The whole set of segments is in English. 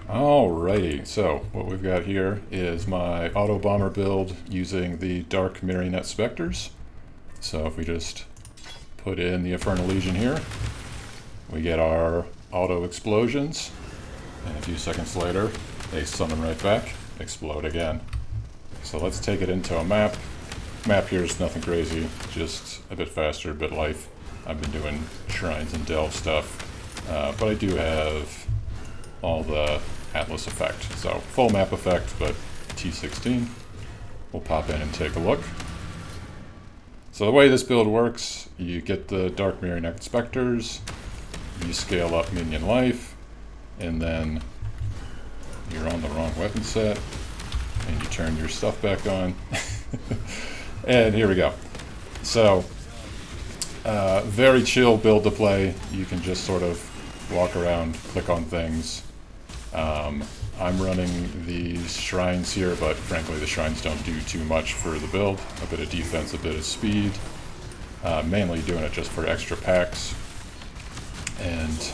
Alrighty, so what we've got here is my Autobomber build using the Dark Marionette Spectres. So if we just put in the Infernal Legion here, we get our auto explosions, and a few seconds later, they summon right back, explode again. So let's take it into a map. Map here is nothing crazy, just a bit faster, a bit life. I've been doing shrines and delve stuff, but I do have all the Atlas effect. So full map effect, but T16. We'll pop in and take a look. So the way this build works, you get the Dark Marionette Spectres, you scale up minion life, and then you're on the wrong weapon set, and you turn your stuff back on. And here we go. So, very chill build to play. You can just sort of walk around, click on things. I'm running these shrines here, but frankly the shrines don't do too much for the build. A bit of defense, a bit of speed. Mainly doing it just for extra packs and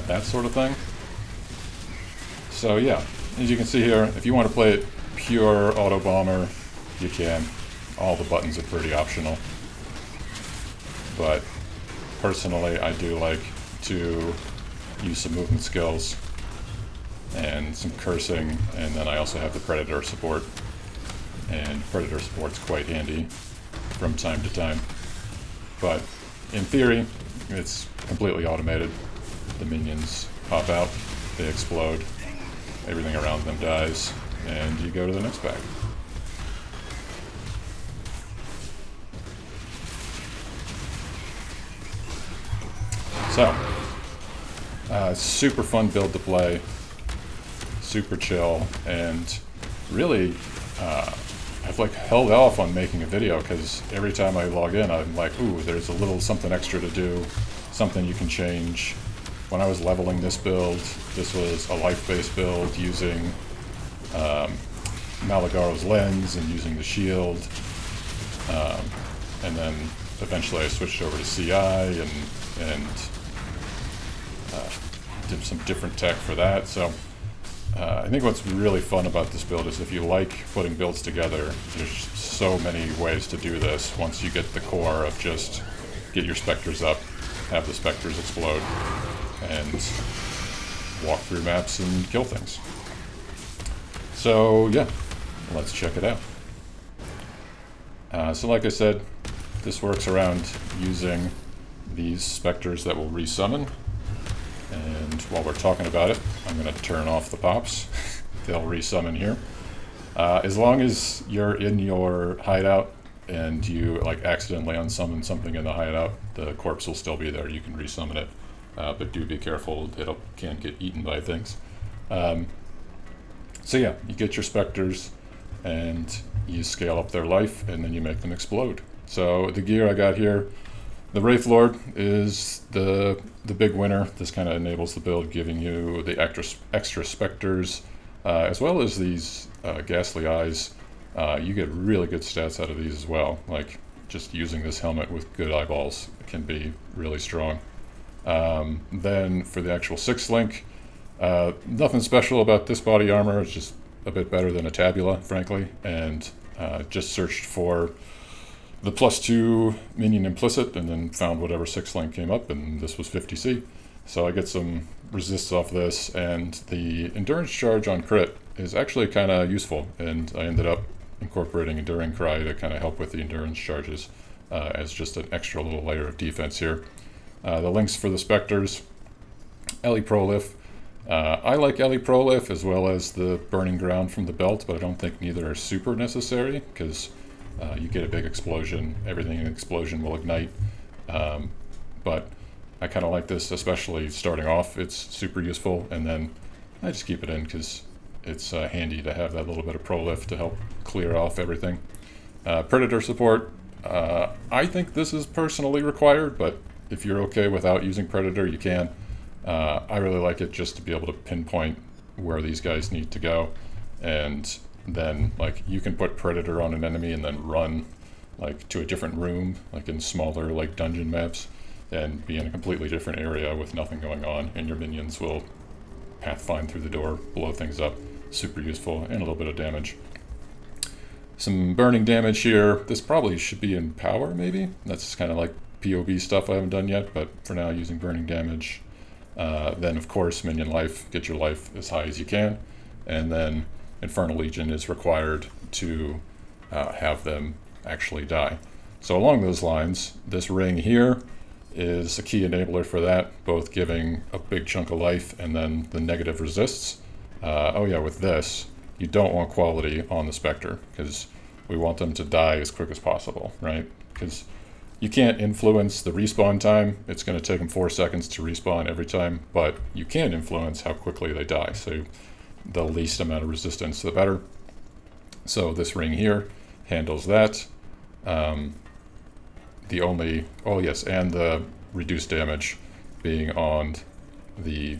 that sort of thing. So yeah, as you can see here, if you want to play it pure Autobomber, you can. All the buttons are pretty optional. But personally, I do like to use some movement skills and some cursing, and then I also have the Predator support. And Predator support's quite handy from time to time. But in theory, it's completely automated. The minions pop out, they explode, everything around them dies, and you go to the next pack. So, super fun build to play, super chill, and really, I've like held off on making a video because every time I log in, I'm like, ooh, there's a little something extra to do, something you can change. When I was leveling this build, this was a life-based build using Malagaro's lens and using the shield, and then eventually I switched over to CI and did some different tech for that. So I think what's really fun about this build is if you like putting builds together, there's so many ways to do this once you get the core of just get your Spectres up, have the Spectres explode, and walk through maps and kill things. So yeah, let's check it out. So like I said, this works around using these Spectres that will resummon. And while we're talking about it, I'm going to turn off the pops. They'll resummon here. As long as you're in your hideout and you like accidentally unsummon something in the hideout, the corpse will still be there. You can resummon it, but do be careful. It can get eaten by things. So yeah, you get your Spectres and you scale up their life and then you make them explode. So the gear I got here, the Wraith Lord is the big winner. This kind of enables the build, giving you the extra Spectres, as well as these Ghastly Eyes. You get really good stats out of these as well. Like, just using this helmet with good eyeballs can be really strong. Then for the actual 6th link, nothing special about this body armor. It's just a bit better than a Tabula, frankly, and just searched for the +2 minion implicit and then found whatever 6th link came up, and this was 50C. So I get some resists off this, and the endurance charge on crit is actually kind of useful, and I ended up incorporating Enduring Cry to kind of help with the endurance charges as just an extra little layer of defense here. The links for the Spectres, Ellie Prolif. I like Ellie Prolif as well as the Burning Ground from the belt, but I don't think neither are super necessary because you get a big explosion, everything in an explosion will ignite, but I kind of like this, especially starting off. It's super useful, and then I just keep it in because it's handy to have that little bit of Prolif to help clear off everything. Predator support, I think this is personally required, but if you're okay without using Predator, you can. I really like it just to be able to pinpoint where these guys need to go, and then like you can put Predator on an enemy and then run like to a different room, like in smaller like dungeon maps, and be in a completely different area with nothing going on, and your minions will path fine through the door, blow things up. Super useful, and a little bit of damage. Some burning damage here. This probably should be in power, maybe? That's kind of like PoE stuff I haven't done yet, but for now, using burning damage. Then, of course, minion life. Get your life as high as you can. And then Infernal Legion is required to have them actually die. So along those lines, this ring here is a key enabler for that, both giving a big chunk of life and then the negative resists. Oh yeah, with this, you don't want quality on the Spectre, because we want them to die as quick as possible, right? Because you can't influence the respawn time. It's going to take them 4 seconds to respawn every time, but you can influence how quickly they die. So the least amount of resistance, the better. So this ring here handles that. Oh yes, and the reduced damage being on the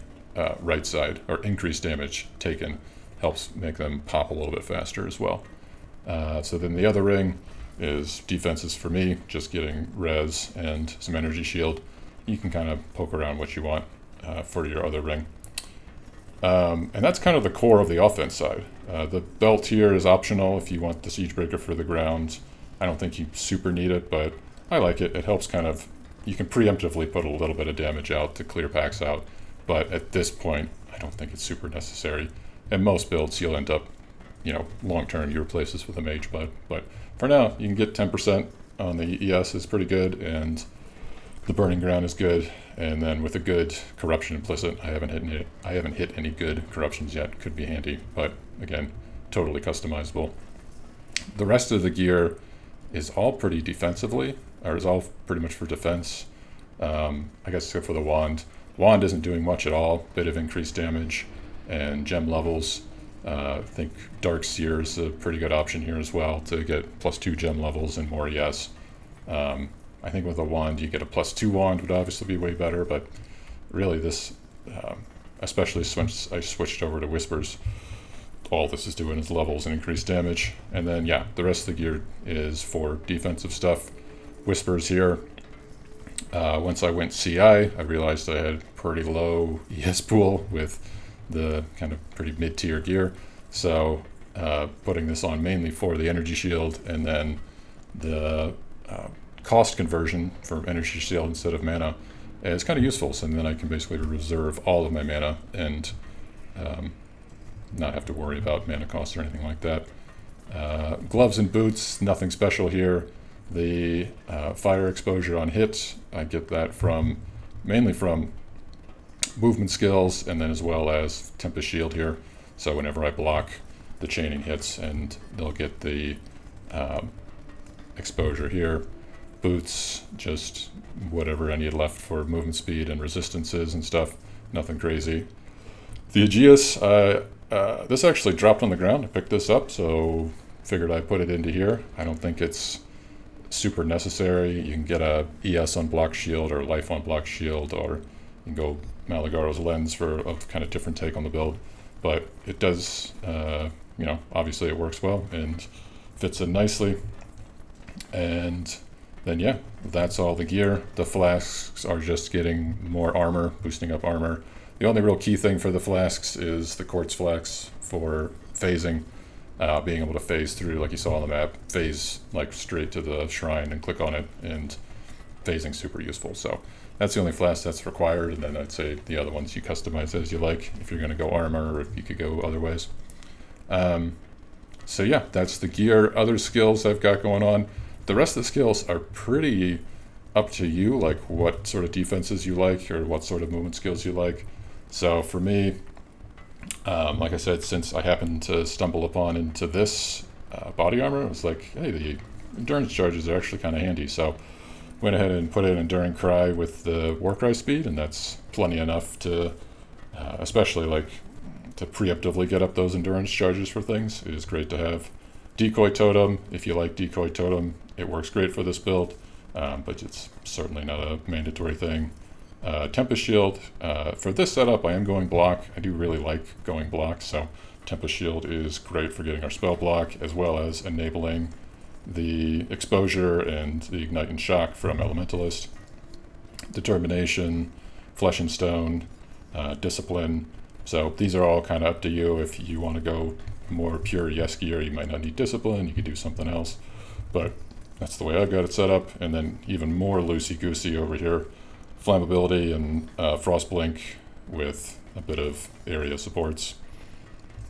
right side, or increased damage taken, helps make them pop a little bit faster as well. So then the other ring is defenses for me, just getting res and some energy shield. You can kind of poke around what you want for your other ring. And that's kind of the core of the offense side. The belt here is optional if you want the Siegebreaker for the ground. I don't think you super need it, but I like it. It helps kind of, you can preemptively put a little bit of damage out to clear packs out, but at this point, I don't think it's super necessary. In most builds, you'll end up, long term, you replace this with a Mage Bud. But for now, you can get 10% on the ES is pretty good, and the Burning Ground is good. And then with a good Corruption implicit, I haven't hit any good corruptions yet. Could be handy, but again, totally customizable. The rest of the gear is all pretty defensively, or is all pretty much for defense. I guess except for the wand. Wand isn't doing much at all. Bit of increased damage and gem levels. I think Dark Seer is a pretty good option here as well to get +2 gem levels and more ES. I think with a wand you get a +2 wand would obviously be way better, but really this, especially since I switched over to Whispers, all this is doing is levels and increased damage. And then yeah, the rest of the gear is for defensive stuff. Whispers here. Once I went CI, I realized I had pretty low ES pool with the kind of pretty mid-tier gear. So putting this on mainly for the energy shield, and then the cost conversion for energy shield instead of mana is kind of useful. So then I can basically reserve all of my mana and not have to worry about mana costs or anything like that. Gloves and boots, nothing special here. The fire exposure on hit, I get that mainly from movement skills, and then as well as Tempest Shield here. So whenever I block, the chaining hits, and they'll get the exposure here. Boots, just whatever I need left for movement speed and resistances and stuff. Nothing crazy. The Aegis, this actually dropped on the ground. I picked this up, so figured I'd put it into here. I don't think it's super necessary. You can get a ES on block shield or life on block shield, or you can go Malagaro's Lens for a kind of different take on the build. But it does, obviously it works well and fits in nicely. And then yeah, that's all the gear. The flasks are just getting more armor, boosting up armor. The only real key thing for the flasks is the quartz flask for phasing. Being able to phase through, like you saw on the map, phase like straight to the shrine and click on it, and phasing super useful. So that's the only flask that's required, and then I'd say the other ones you customize as you like, if you're going to go armor, or if you could go other ways. So yeah, that's the gear. Other skills I've got going on. The rest of the skills are pretty up to you, like what sort of defenses you like, or what sort of movement skills you like. So for me, like I said, since I happened to stumble upon into this body armor, I was like, hey, the endurance charges are actually kind of handy. So went ahead and put in Enduring Cry with the Warcry speed, and that's plenty enough to, especially like to preemptively get up those endurance charges for things. It is great to have. Decoy Totem, if you like Decoy Totem, it works great for this build, but it's certainly not a mandatory thing. Tempest Shield, for this setup I am going block. I do really like going block, so Tempest Shield is great for getting our spell block, as well as enabling the exposure and the Ignite and Shock from Elementalist. Determination, Flesh and Stone, Discipline, So these are all kind of up to you. If you want to go more pure yes gear, you might not need discipline, you could do something else. But that's the way I've got it set up. And then even more loosey-goosey over here, flammability and frost blink with a bit of area supports.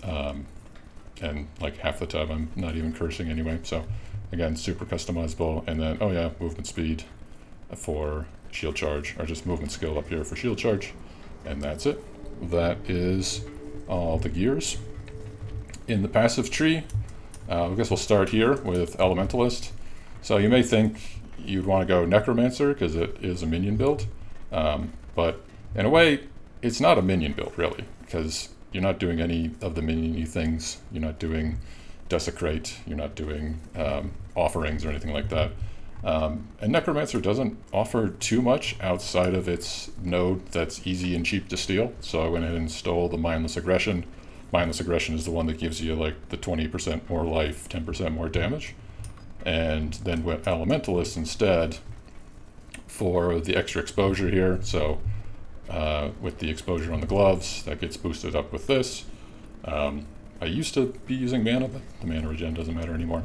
And like half the time I'm not even cursing anyway. So again, super customizable. And then, oh yeah, movement speed for shield charge, or just movement skill up here for shield charge. And that's it. That is all the gears. In the passive tree, I guess we'll start here with Elementalist. So you may think you'd want to go Necromancer because it is a minion build. But in a way, it's not a minion build really, because you're not doing any of the minion-y things. You're not doing Desecrate, you're not doing offerings or anything like that. And Necromancer doesn't offer too much outside of its node that's easy and cheap to steal. So I went ahead and stole the Mindless Aggression. Mindless Aggression is the one that gives you like the 20% more life, 10% more damage. And then with Elementalist instead for the extra exposure here. So with the exposure on the gloves, that gets boosted up with this. I used to be using mana, but the mana regen doesn't matter anymore.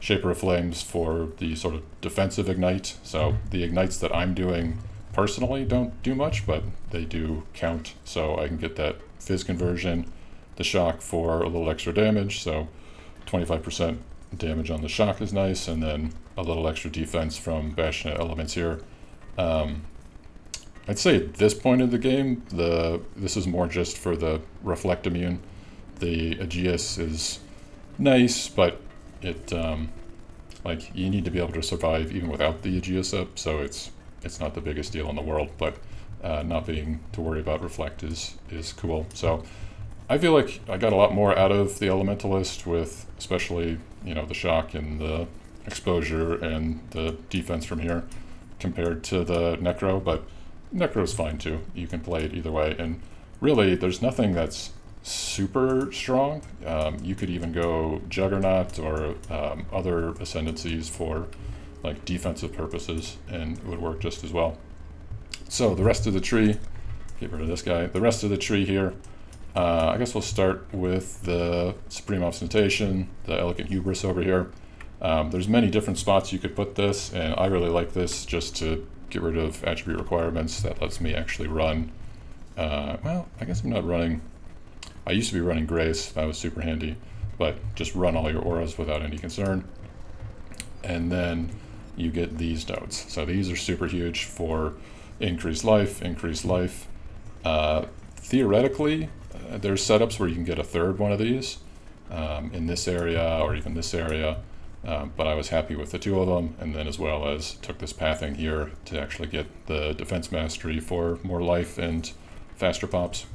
Shaper of Flames for the sort of defensive ignite. So the ignites that I'm doing personally don't do much, but they do count. So I can get that fizz conversion, the shock for a little extra damage. So 25% damage on the shock is nice, and then a little extra defense from Bastion elements here. I'd say at this point of the game, this is more just for the Reflect Immune. The Aegeus is nice, but it like you need to be able to survive even without the Aegeus up, so it's not the biggest deal in the world, but not being to worry about Reflect is cool. So I feel like I got a lot more out of the Elementalist with especially, you know, the shock and the exposure and the defense from here compared to the Necro, but Necro's fine too. You can play it either way, and really there's nothing that's super strong. You could even go Juggernaut or other Ascendancies for like defensive purposes, and it would work just as well. So the rest of the tree, get rid of this guy. The rest of the tree here, I guess we'll start with the Supreme Ostentation, the Elegant Hubris over here. There's many different spots you could put this, and I really like this just to get rid of attribute requirements. That lets me actually run, well, I guess I'm not running, I used to be running Grace, that was super handy, but just run all your auras without any concern. And then you get these nodes. So these are super huge for increased life. Theoretically, there's setups where you can get a third one of these in this area or even this area, but I was happy with the two of them, and then as well as took this pathing here to actually get the defense mastery for more life and faster pops.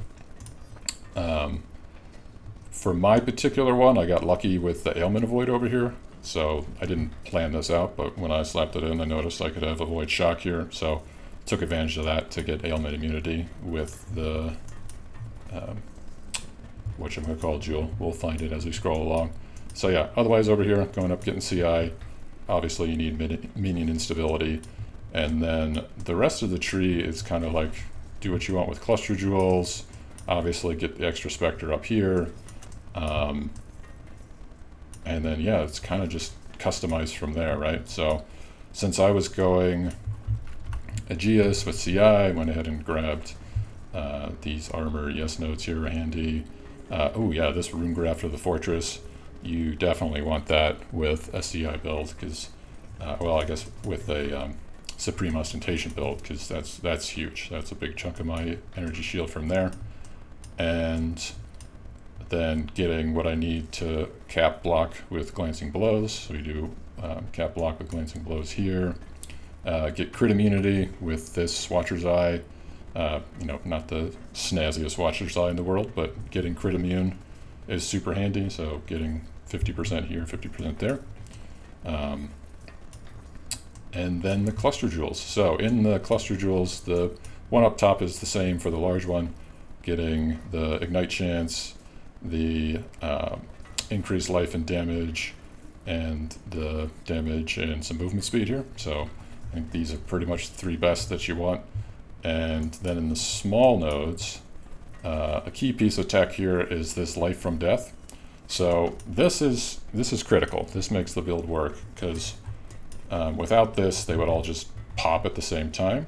For my particular one, I got lucky with the ailment avoid over here, so I didn't plan this out, but when I slapped it in, I noticed I could have avoid shock here, so took advantage of that to get ailment immunity with the whatchamacallit jewel. We'll find it as we scroll along. So yeah, otherwise over here, going up getting CI, obviously you need minion instability, and then the rest of the tree is kind of like do what you want with cluster jewels, obviously get the extra Spectre up here, and then yeah, it's kind of just customized from there, right? So since I was going Aegeus with CI, I went ahead and grabbed these armor yes nodes here are handy. Oh yeah, this rune graft of the fortress, you definitely want that with a CI build, because well, I guess with a Supreme Ostentation build, because that's huge. That's a big chunk of my energy shield from there. And then getting what I need to cap block with Glancing Blows. So we do cap block with Glancing Blows here. Get crit immunity with this Watcher's Eye. You know, not the snazziest Watcher's Eye in the world, but getting crit immune is super handy. So getting 50% here, 50% there. And then the cluster jewels. So in the cluster jewels, the one up top is the same for the large one, getting the ignite chance, the increased life and damage, and the damage and some movement speed here. So I think these are pretty much the three best that you want. And then in the small nodes, a key piece of tech here is this life from death. So this is critical. This makes the build work, because without this, they would all just pop at the same time.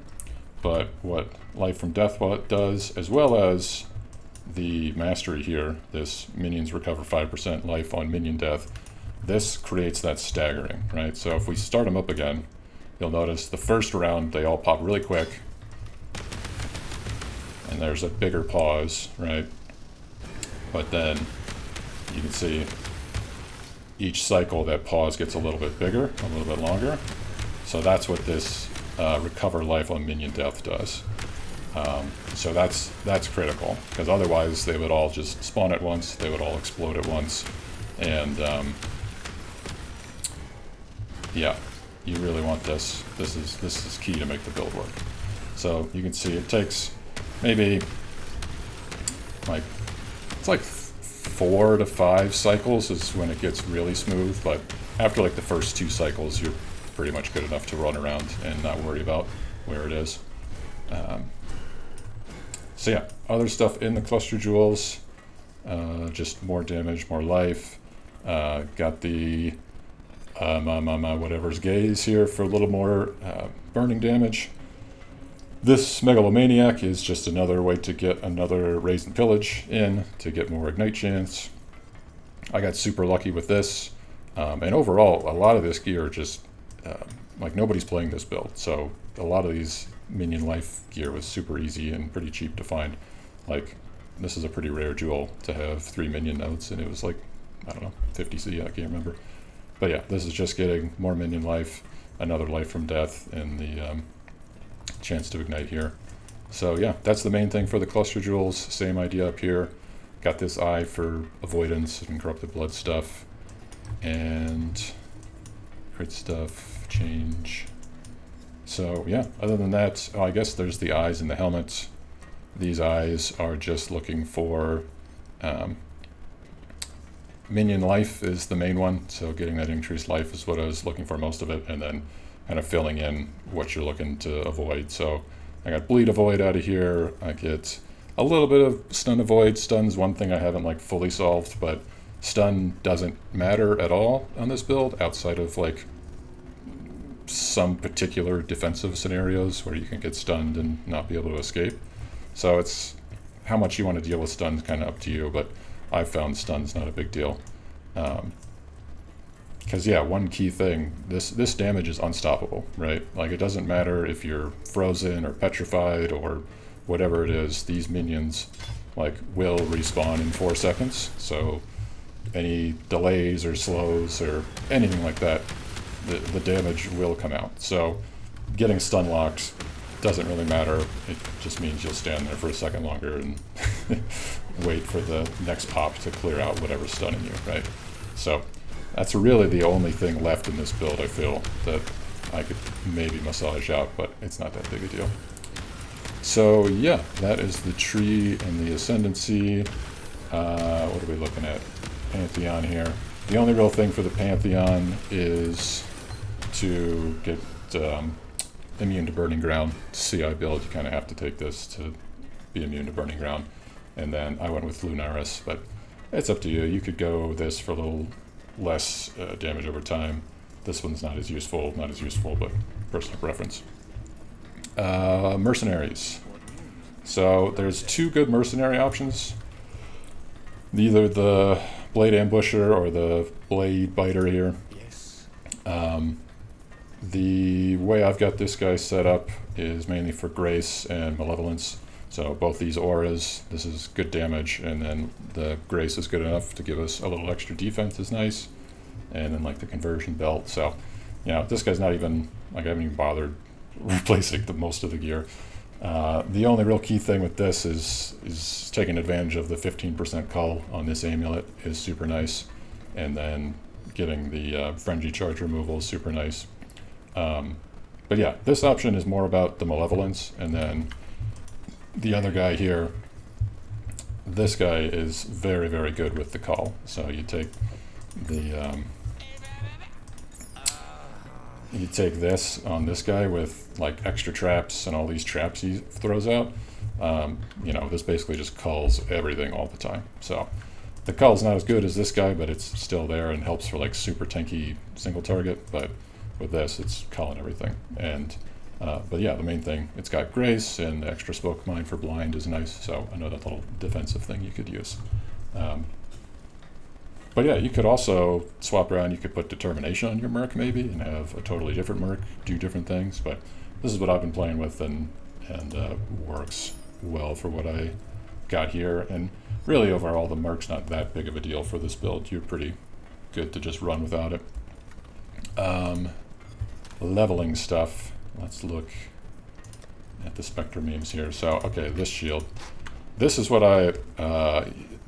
But what life from death does, as well as the mastery here, this minions recover 5% life on minion death, this creates that staggering, right? So if we start them up again, you'll notice the first round, they all pop really quick. And there's a bigger pause, right? But then you can see each cycle that pause gets a little bit bigger, a little bit longer. So that's what this recover life on minion death does. So that's critical, because otherwise they would all just spawn at once, they would all explode at once, and yeah, you really want this. This is key to make the build work. So you can see it takes maybe like, it's like 4 to 5 cycles is when it gets really smooth, but after like the first 2 cycles, you're pretty much good enough to run around and not worry about where it is. So yeah, other stuff in the cluster jewels, just more damage, more life. Got the whatever's gaze here for a little more burning damage. This Megalomaniac is just another way to get another Raise and Pillage in to get more Ignite chance. I got super lucky with this, and overall, a lot of this gear just, like nobody's playing this build, so a lot of these minion life gear was super easy and pretty cheap to find. Like, this is a pretty rare jewel to have 3 minion nodes, and it was like, I don't know, 50 C, I can't remember. But yeah, this is just getting more minion life, another life from death, and the chance to ignite here. So yeah, that's the main thing for the cluster jewels. Same idea up here. Got this eye for avoidance and corrupted blood stuff, and crit stuff, change. So yeah, other than that, I guess there's the eyes and the helmets. These eyes are just looking for minion life is the main one, so getting that increased life is what I was looking for most of it, and then kind of filling in what you're looking to avoid. So I got bleed avoid out of here. I get a little bit of stun avoid. Stun's one thing I haven't like fully solved, but stun doesn't matter at all on this build outside of like some particular defensive scenarios where you can get stunned and not be able to escape. So it's how much you want to deal with stun is kind of up to you, but I've found stun's not a big deal. Because yeah, one key thing, this damage is unstoppable, right? Like, it doesn't matter if you're frozen or petrified or whatever it is, these minions like will respawn in 4 seconds. So any delays or slows or anything like that, the damage will come out. So getting stun locked doesn't really matter. It just means you'll stand there for a second longer and wait for the next pop to clear out whatever's stunning you, right? So that's really the only thing left in this build, I feel, that I could maybe massage out, but it's not that big a deal. So yeah, that is the tree and the Ascendancy. What are we looking at? Pantheon here. The only real thing for the Pantheon is to get immune to Burning Ground. CI build, you kind of have to take this to be immune to Burning Ground. And then I went with Lunaris, but it's up to you. You could go this for a little less damage over time. This one's not as useful, but personal preference. Mercenaries. So there's 2 good mercenary options. Either the Blade Ambusher or the Blade Biter here. The way I've got this guy set up is mainly for Grace and Malevolence. So both these auras, this is good damage, and then the Grace is good enough to give us a little extra defense is nice. And then like the conversion belt. So, you know, this guy's not even, like, I haven't even bothered replacing most of the gear. The only real key thing with this is taking advantage of the 15% cull on this amulet is super nice. And then getting the frenzy charge removal is super nice. But yeah, this option is more about the Malevolence, and then the other guy here, this guy is very, very good with the cull. So you take the you take this on this guy with like extra traps and all these traps he throws out, You know, this basically just culls everything all the time. So the cull's not as good as this guy, but it's still there and helps for like super tanky single target. But with this, it's culling everything. And but yeah, the main thing, it's got Grace, and the extra Spoke Mine for blind is nice. So another little defensive thing you could use. But yeah, you could also swap around. You could put Determination on your Merc maybe, and have a totally different Merc do different things. But this is what I've been playing with, and works well for what I got here. And really, overall, the Merc's not that big of a deal for this build. You're pretty good to just run without it. Leveling stuff. Let's look at the Spectre memes here. So, okay, this shield. This is what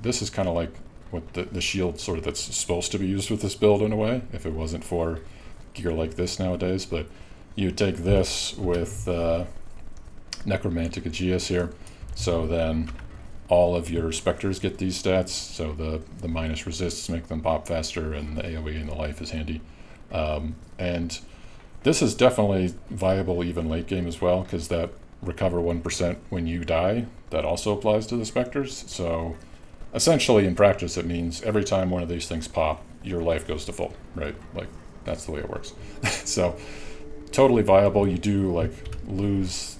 this is kind of like what the shield sort of that's supposed to be used with this build in a way, if it wasn't for gear like this nowadays. But you take this with Necromantic Aegeus here, so then all of your Spectres get these stats, so the minus resists make them pop faster, and the AoE and the life is handy. And this is definitely viable even late game as well, because that recover 1% when you die, that also applies to the Spectres. So essentially in practice it means every time one of these things pop, your life goes to full, right? Like, that's the way it works. So totally viable. You do like lose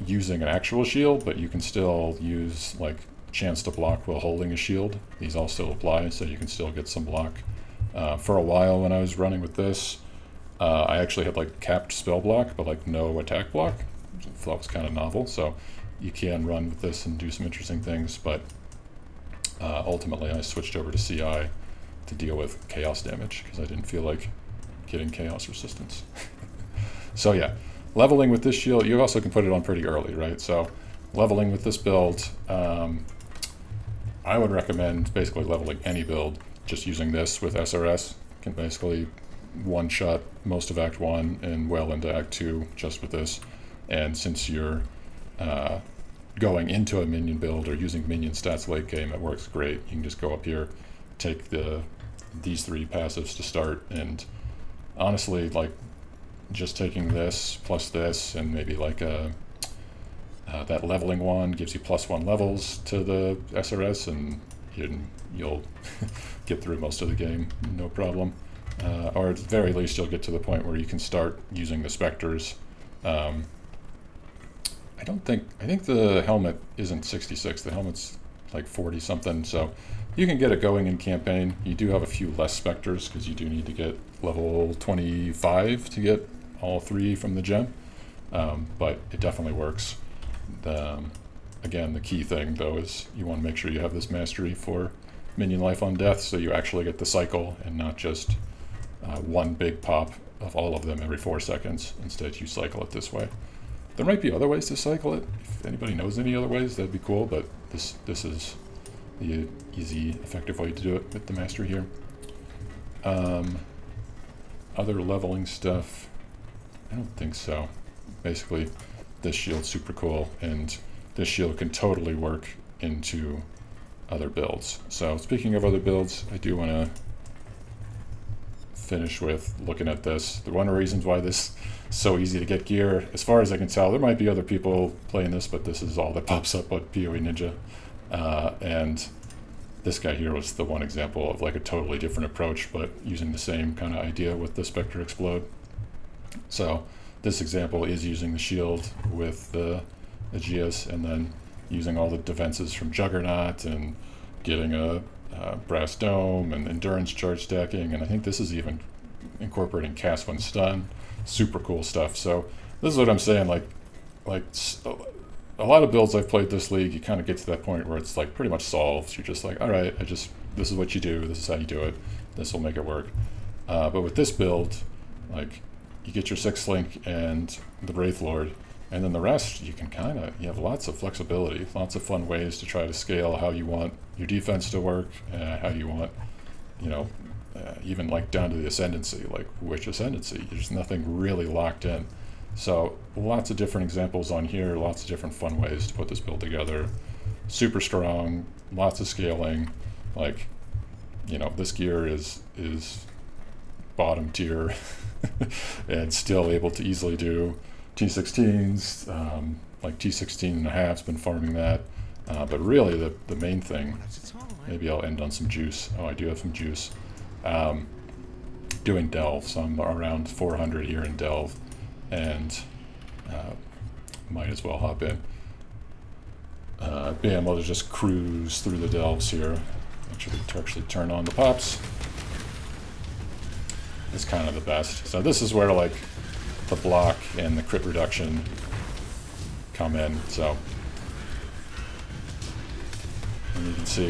using an actual shield, but you can still use like chance to block while holding a shield. These all still apply, so you can still get some block. For a while when I was running with this, I actually had like capped spell block, but like no attack block. I thought was kind of novel, so you can run with this and do some interesting things. But ultimately I switched over to CI to deal with chaos damage, because I didn't feel like getting chaos resistance. So yeah, leveling with this shield, you also can put it on pretty early, right? So leveling with this build, I would recommend basically leveling any build just using this with SRS. Can basically one-shot most of Act 1 and well into Act 2 just with this. And since you're going into a minion build or using minion stats late game, it works great. You can just go up here, take these 3 passives to start, and honestly, like, just taking this plus this and maybe like that leveling one gives you +1 levels to the SRS, and you'll get through most of the game, no problem. Or at the very least, you'll get to the point where you can start using the Spectres. I think the helmet isn't 66, the helmet's like 40 something, so you can get it going in campaign. You do have a few less Spectres, because you do need to get level 25 to get all 3 from the gem, but it definitely works. Again, the key thing though is you want to make sure you have this mastery for minion life on death, so you actually get the cycle and not just one big pop of all of them every 4 seconds. Instead, you cycle it this way. There might be other ways to cycle it. If anybody knows any other ways, that'd be cool, but this is the easy, effective way to do it with the mastery here. Other leveling stuff, I don't think so. Basically, this shield's super cool, and this shield can totally work into other builds. So speaking of other builds, I do want to finish with looking at this. One of the reasons why this is so easy to get gear, as far as I can tell, there might be other people playing this, but this is all that pops up on PoE Ninja. And this guy here was the one example of like a totally different approach, but using the same kind of idea with the Spectre Explode. So this example is using the shield with the Aegeus, and then using all the defenses from Juggernaut, and getting a Brass Dome and Endurance charge stacking, and I think this is even incorporating Cast when Stun. Super cool stuff. So this is what I'm saying, like a lot of builds I've played this league, you kind of get to that point where it's like pretty much solved. You're just like, all right, this is what you do, this is how you do it, this will make it work. But with this build, like, you get your 6th Link and the Wraith Lord, and then the rest, you have lots of flexibility, lots of fun ways to try to scale how you want your defense to work, how you want, even like down to the Ascendancy, like which Ascendancy. There's nothing really locked in. So lots of different examples on here, lots of different fun ways to put this build together. Super strong, lots of scaling. Like, this gear is bottom tier and still able to easily do T16s, like T16 and a half's been farming that. But really the main thing, maybe I'll end on some juice. Oh, I do have some juice. Doing delve, so I'm around 400 here in delve, and might as well hop in. Being able to just cruise through the delves here, actually turn on the pops, is kind of the best. So this is where like the block and the crit reduction come in. So and you can see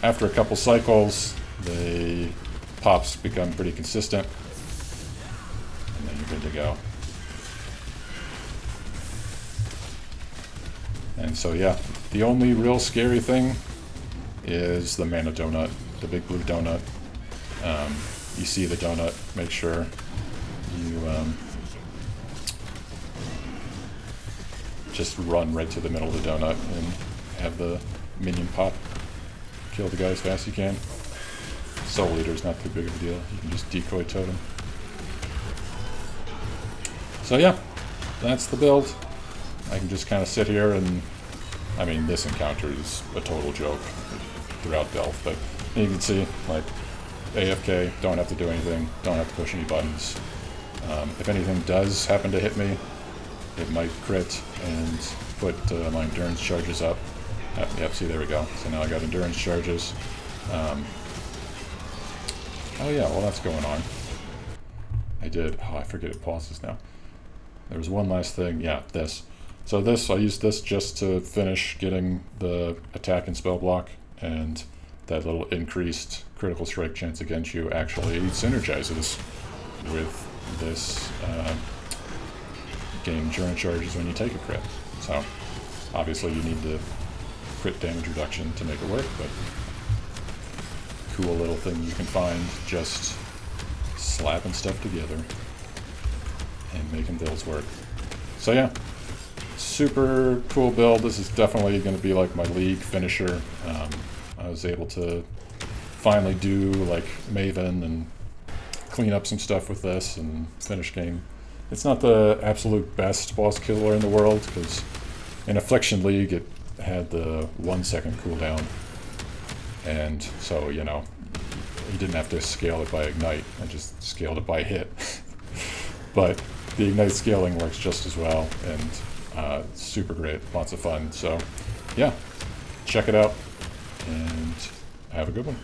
after a couple cycles, the pops become pretty consistent, and then you're good to go. And so yeah, the only real scary thing is the mana donut, the big blue donut. You see the donut, make sure you just run right to the middle of the donut and have the minion pop. Kill the guy as fast as you can. Soul Eater's not too big of a deal. You can just decoy totem. So yeah, that's the build. I can just kind of sit here and, I mean, this encounter is a total joke throughout Delph, but you can see, like, AFK, don't have to do anything, don't have to push any buttons. If anything does happen to hit me, it might crit and put my endurance charges up. Yep, see, there we go. So now I got endurance charges. Oh yeah, well that's going on. I forget it pauses now. There was one last thing, yeah, this. So I used this just to finish getting the attack and spell block, and that little increased critical strike chance against you actually synergizes with this gain endurance charges when you take a crit. So obviously you need the crit damage reduction to make it work, but cool little thing you can find just slapping stuff together and making builds work. So yeah, super cool build. This is definitely going to be like my league finisher. I was able to finally do like Maven and clean up some stuff with this and finish game. It's not the absolute best boss killer in the world, because in Affliction League it had the 1 second cooldown, and so, you know, you didn't have to scale it by Ignite, I just scaled it by hit. But the Ignite scaling works just as well, and super great, lots of fun. So yeah, check it out, and have a good one.